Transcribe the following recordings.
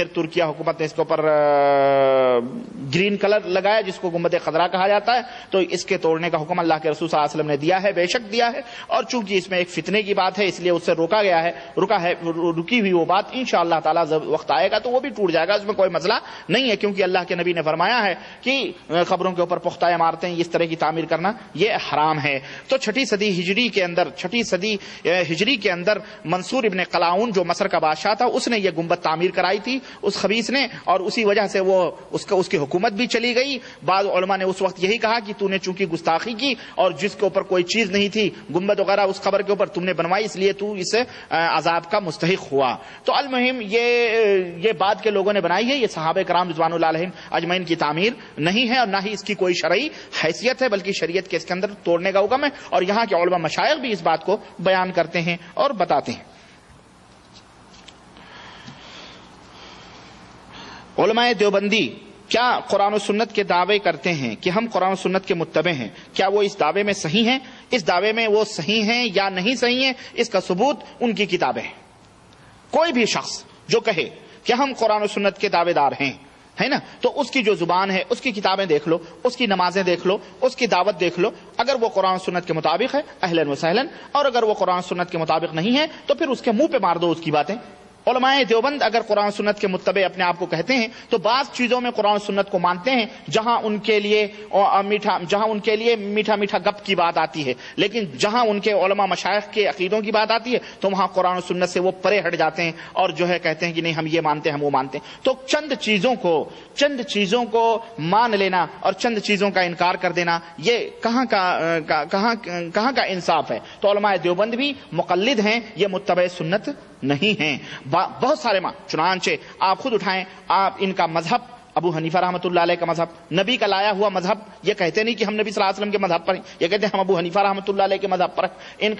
پھر ترکیہ حکومت نے اس کے اوپر گرین کلر لگایا جس کو گنبد خضرا کہا جاتا ہے. تو اس کے توڑنے کا حکم اللہ کے رسول صلی اللہ علیہ وسلم نے دیا ہے، بے شک دیا ہے، اور چونکہ اس میں ایک فتنے کی بات ہے اس لیے اس سے روکا گیا ہے. رکی ہوئی وہ بات انشاءاللہ تعالی وقت آئے گا تو وہ بھی ٹوٹ جائے گا، اس میں کوئی مسئلہ نہیں ہے، کیونکہ اللہ کے نبی نے فرمایا ہے کہ قبروں کے اوپر پختہ عمارتیں اس طرح کی تعمیر کرنا یہ حرام ہے. تو چھٹی صدی ہجری کے اندر منصور ابن قلاؤن جو مصر کا بادشاہ تھا اس نے یہ گنبد تعمیر کرائی تھی اس خبیث نے، اور اسی وجہ سے وہ اس کی حکومت بھی چلی گئی. بعض علماء نے اس وقت یہی کہا کہ تو نے چونکہ گستاخی کی اور جس کے اوپر کوئی چیز نہیں تھی گنبد وغیرہ اس قبر کے اوپر تم نے بنوائی اس لیے تو اس عذاب کا مستحق ہوا. تو المہم یہ بعد کے لوگوں نے بنائی ہے، یہ صحابہ کرام رضوان اللہ علیہم اجمعین کی تعمیر نہیں ہے اور نہ ہی اس کی کوئی شرعی حیثیت ہے، بلکہ شریعت کے اس کے اندر توڑنے کا حکم ہے. اور یہاں کے علماء مشائخ بھی اس بات کو بیان کرتے ہیں اور بتاتے ہیں. علماء دیوبندی کیا قرآن و سنت کے دعوے کرتے ہیں کہ ہم قرآن و سنت کے متبع ہیں؟ کیا وہ اس دعوے میں صحیح ہیں؟ اس دعوے میں وہ صحیح ہیں یا نہیں صحیح ہیں اس کا ثبوت ان کی کتابیں ہیں. کوئی بھی شخص جو کہے کہ ہم قرآن و سنت کے دعوے دار ہیں، ہے نا، تو اس کی جو زبان ہے اس کی کتابیں دیکھ لو، اس کی نمازیں دیکھ لو، اس کی دعوت دیکھ لو. اگر وہ قرآن و سنت کے مطابق ہے اہلاً و سہلاً، اور اگر وہ قرآن و سنت کے مطابق نہیں ہے تو پھر اس کے منہ پہ مار دو اس کی باتیں. علماء دیوبند اگر قرآن و سنت کے متبع اپنے آپ کو کہتے ہیں تو بعض چیزوں میں قرآن و سنت کو مانتے ہیں جہاں ان کے لیے میٹھا میٹھا گپ کی بات آتی ہے، لیکن جہاں ان کے علماء مشائخ کے عقیدوں کی بات آتی ہے تو وہاں قرآن و سنت سے وہ پرے ہٹ جاتے ہیں اور جو ہے کہتے ہیں کہ نہیں ہم یہ مانتے ہیں ہم وہ مانتے ہیں. تو چند چیزوں کو مان لینا اور چند چیزوں کا انکار کر دینا یہ کہاں کا انصاف ہے؟ تو علماء دیوبند بھی مقلد ہیں، یہ متبع سنت نہیں ہیں. بہت سارے چنانچہ آپ خود اٹھائیں، آپ ان کا مذہب ابو حنیفہ رحمۃ اللہ علیہ کا مذہب، نبی کا لایا ہوا مذہب، یہ کہتے نہیں کہ ہم نبی صلی اللہ علیہ وسلم کے مذہب پر ہیں، یہ کہتے ہیں ہم ابو حنیفہ رحمۃ اللہ علیہ کے مذہب پر ہیں. ان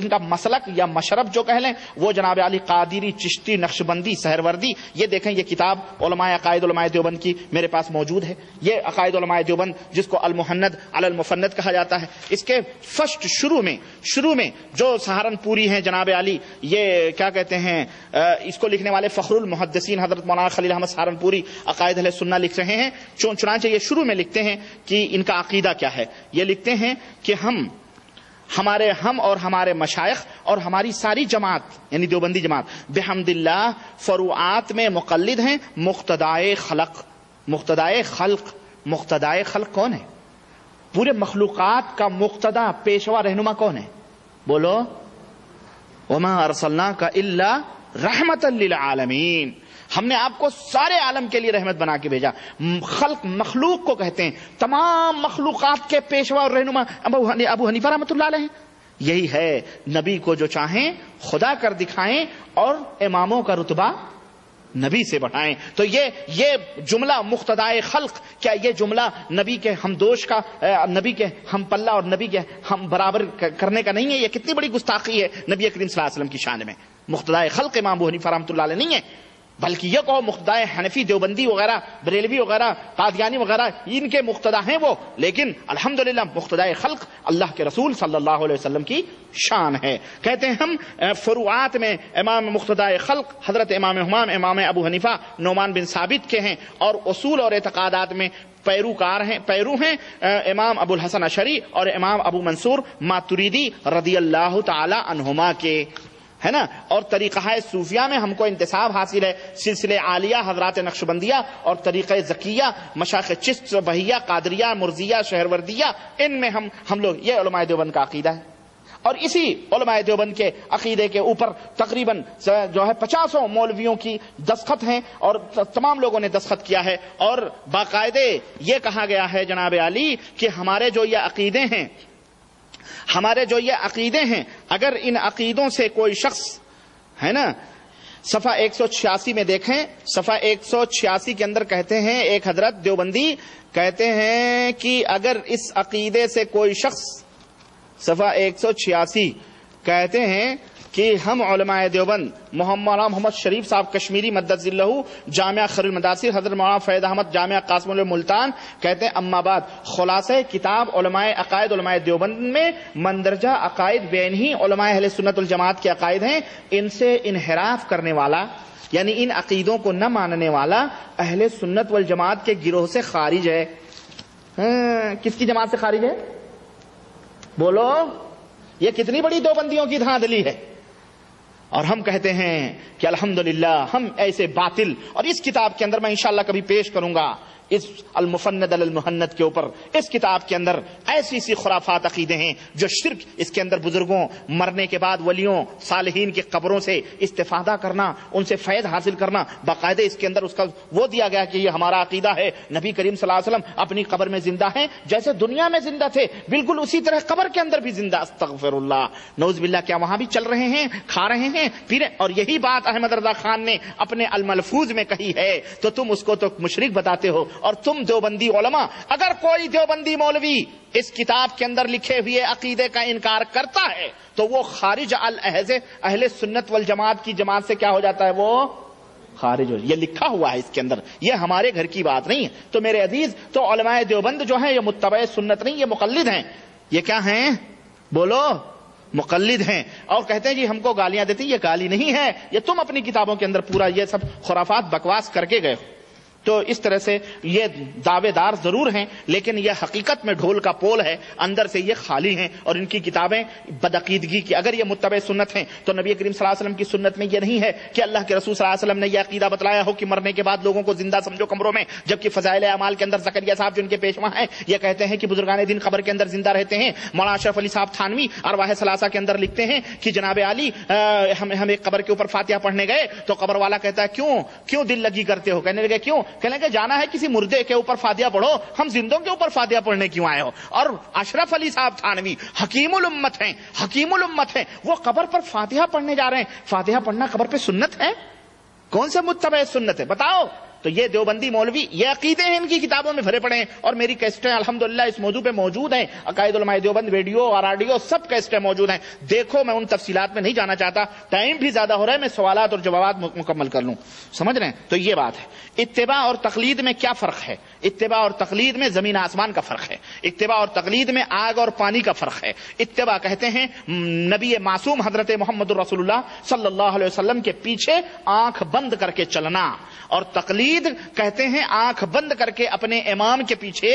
کا مسلک یا مشرب جو کہہ لیں وہ جناب علی قادری، چشتی، نقشبندی، سہروردی. یہ دیکھیں یہ کتاب علماء عقائد علماء دیوبند کی میرے پاس موجود ہے. یہ عقائد علماء دیوبند جس کو المحند علی المفند کہا جاتا ہے، اس کے فرسٹ شروع میں جو سہارنپوری ہیں جناب علی، یہ کیا کہتے ہیں اس کو لکھنے والے فخر المحدثین حضرت مولانا خلیل احمد سہارنپوری عقائد اہل سنہ لکھ رہے ہیں. چنانچہ یہ شروع میں لکھتے ہیں کہ ان کا عقیدہ کیا ہے. یہ لکھتے ہیں کہ ہم اور ہمارے مشائخ اور ہماری ساری جماعت یعنی دیوبندی جماعت بحمد اللہ فروعات میں مقلد ہیں مقتدائے خلق کون ہے؟ پورے مخلوقات کا مقتدا پیشوا رہنما کون ہے؟ بولو. وما ارسلناک الا رحمتا للعالمین، ہم نے آپ کو سارے عالم کے لیے رحمت بنا کے بھیجا. مخلوق کو کہتے ہیں تمام مخلوقات کے پیشوا اور رہنما ابو حنیفہ رحمۃ اللہ علیہ. یہی ہے نبی کو جو چاہیں خدا کر دکھائیں اور اماموں کا رتبہ نبی سے بڑھائیں. تو یہ جملہ مقتدائے خلق، کیا یہ جملہ نبی کے ہمدوش کا، نبی کے ہم پلہ اور نبی کے ہم برابر کرنے کا نہیں ہے؟ یہ کتنی بڑی گستاخی ہے نبی کریم صلی اللہ علیہ وسلم کی شان میں. مقتدائے خلق امام ابو حنیفہ رحمۃ اللہ علیہ نہیں ہے، بلکہ یہ کہو مقتدائے حنفی دیوبندی وغیرہ بریلوی وغیرہ قادیانی وغیرہ ان کے مقتدا ہیں وہ، لیکن الحمدللہ مقتدائے خلق اللہ کے رسول صلی اللہ علیہ وسلم کی شان ہے. کہتے ہیں ہم فروعات میں امام مقتدائے خلق حضرت امام حمام امام ابو حنیفہ نعمان بن ثابت کے ہیں، اور اصول اور اعتقادات میں پیرو ہیں امام ابو الحسن اشعری اور امام ابو منصور ماتریدی رضی اللہ تعالی عنہما کے، ہے نا. اور طریقہ صوفیہ میں ہم کو انتصاب حاصل ہے، سلسلے عالیہ حضرات نقشبندیہ اور طریقہ زکیہ مشائخ چشت بہیہ قادریہ مرزیہ شہروردیہ، ان میں ہم لوگ، یہ علماء دیوبند کا عقیدہ ہے. اور اسی علماء دیوبند کے عقیدے کے اوپر تقریباً جو ہے 50 مولویوں کی دستخط ہیں اور تمام لوگوں نے دستخط کیا ہے. اور باقاعدے یہ کہا گیا ہے جناب علی کہ ہمارے جو یہ عقیدے ہیں اگر ان عقیدوں سے کوئی شخص، ہے نا، صفحہ 186 میں دیکھیں، صفحہ 186 کے اندر کہتے ہیں ایک حضرت دیوبندی کہتے ہیں کہ اگر اس عقیدے سے کوئی شخص، صفحہ 186 کہتے ہیں کہ ہم علماء دیوبند محمد شریف صاحب کشمیری مدد ذلہ جامعہ خیر المدارس حضرت مولانا فیض احمد جامعہ قاسم الملتان کہتے ہیں اما بعد خلاصہ کتاب علماء عقائد علماء دیوبند میں مندرجہ عقائد بین ہی علماء اہل سنت الجماعت کے عقائد ہیں، ان سے انحراف کرنے والا یعنی ان عقیدوں کو نہ ماننے والا اہل سنت والجماعت کے گروہ سے خارج ہے. کس کی جماعت سے خارج ہے؟ بولو. یہ کتنی بڑی دیوبندیوں کی دھاندلی ہے. اور ہم کہتے ہیں کہ الحمدللہ ہم ایسے باطل، اور اس کتاب کے اندر میں انشاءاللہ کبھی پیش کروں گا اس المفند علی المہند کے اوپر، اس کتاب کے اندر ایسی سی خرافات عقیدے ہیں جو شرک، اس کے اندر بزرگوں مرنے کے بعد ولیوں صالحین کی قبروں سے استفادہ کرنا، ان سے فیض حاصل کرنا، باقاعدہ اس کے اندر اس کا وہ دیا گیا کہ یہ ہمارا عقیدہ ہے. نبی کریم صلی اللہ علیہ وسلم اپنی قبر میں زندہ ہیں، جیسے دنیا میں زندہ تھے بالکل اسی طرح قبر کے اندر بھی زندہ. استغفر اللہ، نعوذ باللہ. کیا وہاں بھی چل رہے ہیں، کھا رہے ہیں، پی رہے؟ اور یہی بات احمد رضا خان نے اپنے الملفوظ میں کہی ہے، تو تم اس کو تو مشرک بتاتے ہو. اور تم دیوبندی علماء، اگر کوئی دیوبندی مولوی اس کتاب کے اندر لکھے ہوئے عقیدے کا انکار کرتا ہے تو وہ خارج اہل سنت والجماعت کی جماعت سے کیا ہو جاتا ہے؟ وہ خارج ہو. یہ لکھا ہوا ہے اس کے اندر، یہ ہمارے گھر کی بات نہیں ہے. تو میرے عزیز، تو علماء دیوبند جو ہیں یہ متبع سنت نہیں، یہ مقلد ہیں. یہ کیا ہیں؟ بولو. مقلد ہیں. اور کہتے ہیں جی ہم کو گالیاں دیتی. یہ گالی نہیں ہے، یہ تم اپنی کتابوں کے اندر پورا یہ سب خرافات بکواس کر کے گئے. تو اس طرح سے یہ دعوے دار ضرور ہیں، لیکن یہ حقیقت میں ڈھول کا پول ہے، اندر سے یہ خالی ہیں. اور ان کی کتابیں بدعقیدگی کی. اگر یہ متبع سنت ہیں تو نبی کریم صلی اللہ علیہ وسلم کی سنت میں یہ نہیں ہے کہ اللہ کے رسول صلی اللہ علیہ وسلم نے یہ عقیدہ بتلایا ہو کہ مرنے کے بعد لوگوں کو زندہ سمجھو قبروں میں. جبکہ فضائل اعمال کے اندر زکریا صاحب جو ان کے پیشوا ہیں یہ کہتے ہیں کہ بزرگان دین قبر کے اندر زندہ رہتے ہیں. مولانا اشرف علی صاحب تھانوی ارواح ثلاثہ کے اندر لکھتے ہیں کہ جناب علی ہم ایک قبر کے اوپر فاتحہ پڑھنے گئے تو قبر والا کہتا ہے کیوں دل لگی کرتے ہو؟ کہنے لگے کیوں؟ کہنے لگے جانا ہے کسی مردے کے اوپر فاتحہ پڑھو، ہم زندوں کے اوپر فاتحہ پڑھنے کیوں آئے ہو؟ اور اشرف علی صاحب تھانوی حکیم الامت ہیں، وہ قبر پر فاتحہ پڑھنے جا رہے ہیں. فاتحہ پڑھنا قبر پہ سنت ہے؟ کون سے متبع سنت ہے بتاؤ؟ تو یہ دیوبندی مولوی یہ عقیدے ہیں ان کی کتابوں میں بھرے پڑے ہیں. اور میری کیسٹیں الحمدللہ اس موضوع پہ موجود ہیں، عقائد علماء دیوبند ویڈیو اور آڈیو سب کیسٹیں موجود ہیں. دیکھو، میں ان تفصیلات میں نہیں جانا چاہتا، ٹائم بھی زیادہ ہو رہا ہے، میں سوالات اور جوابات مکمل کر لوں. سمجھ رہے ہیں؟ تو یہ بات ہے. اتباع اور تقلید میں کیا فرق ہے؟ اتباع اور تقلید میں زمین آسمان کا فرق ہے. اتباع اور تقلید میں آگ اور پانی کا فرق ہے. اتباع کہتے ہیں نبی معصوم حضرت محمد رسول اللہ صلی اللہ علیہ وسلم کے پیچھے آنکھ بند کر کے چلنا، اور تقلید کہتے ہیں آنکھ بند کر کے اپنے امام کے پیچھے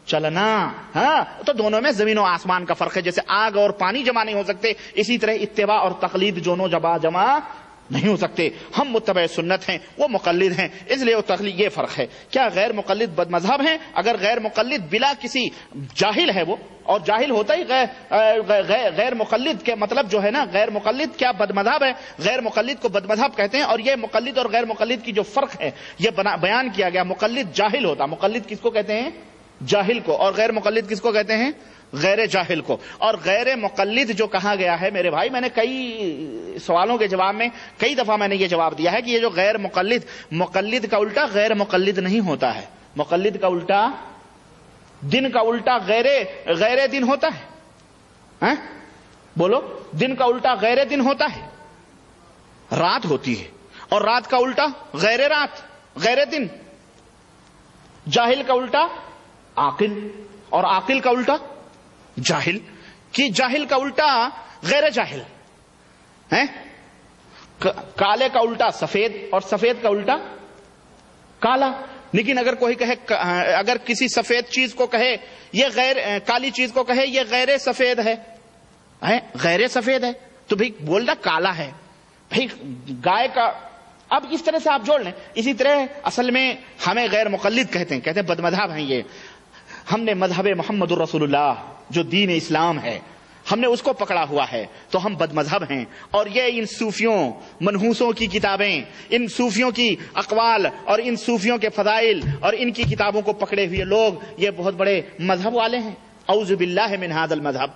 چلنا. ہاں، تو دونوں میں زمین و آسمان کا فرق ہے. جیسے آگ اور پانی جمع نہیں ہو سکتے، اسی طرح اتباع اور تقلید دونوں جمع نہیں ہو سکتے. ہم متبع سنت ہیں، وہ مقلد ہیں، اس لیے وہ تقلید. یہ فرق ہے. کیا غیر مقلد بد مذہب ہیں؟ اگر غیر مقلد بلا کسی جاہل ہے وہ، اور جاہل ہوتا ہی غیر مقلد کے مطلب جو ہے نا، غیر مقلد کیا بد مذہب ہے؟ غیر مقلد کو بد مذہب کہتے ہیں. اور یہ مقلد اور غیر مقلد کی جو فرق ہے یہ بیان کیا گیا. مقلد جاہل ہوتا، مقلد کس کو کہتے ہیں؟ جاہل کو. اور غیر مقلد کس کو کہتے ہیں؟ غیر جاہل کو. اور غیر مقلد جو کہا گیا ہے میرے بھائی، میں نے کئی سوالوں کے جواب میں کئی دفعہ میں نے یہ جواب دیا ہے کہ یہ جو غیر مقلد کا الٹا غیر مقلد نہیں ہوتا ہے. مقلد کا الٹا دن کا الٹا غیر دن ہوتا ہے. بولو. دن کا الٹا غیر دن ہوتا ہے، رات ہوتی ہے. اور رات کا الٹا غیر رات، غیر دن. جاہل کا الٹا عاقل، اور عاقل کا الٹا جاہل. کہ جاہل کا الٹا غیر جاہل ہے. کالے کا الٹا سفید، اور سفید کا الٹا کالا. لیکن اگر کوئی کہے، اگر کسی سفید چیز کو کہے یہ غیر کالی چیز کو کہے یہ غیر سفید ہے، غیر سفید ہے، تو بھئی بول رہا کالا ہے. بھئی گائے کا، اب اس طرح سے آپ جوڑ لیں. اسی طرح اصل میں ہمیں غیر مقلد کہتے ہیں بد مذہب ہیں. یہ ہم نے مذہب محمد الرسول اللہ جو دین اسلام ہے ہم نے اس کو پکڑا ہوا ہے، تو ہم بد مذہب ہیں. اور یہ ان صوفیوں منحوسوں کی کتابیں، ان صوفیوں کی اقوال اور ان صوفیوں کے فضائل اور ان کی کتابوں کو پکڑے ہوئے لوگ یہ بہت بڑے مذہب والے ہیں. اعوذ باللہ من ھذا المذہب.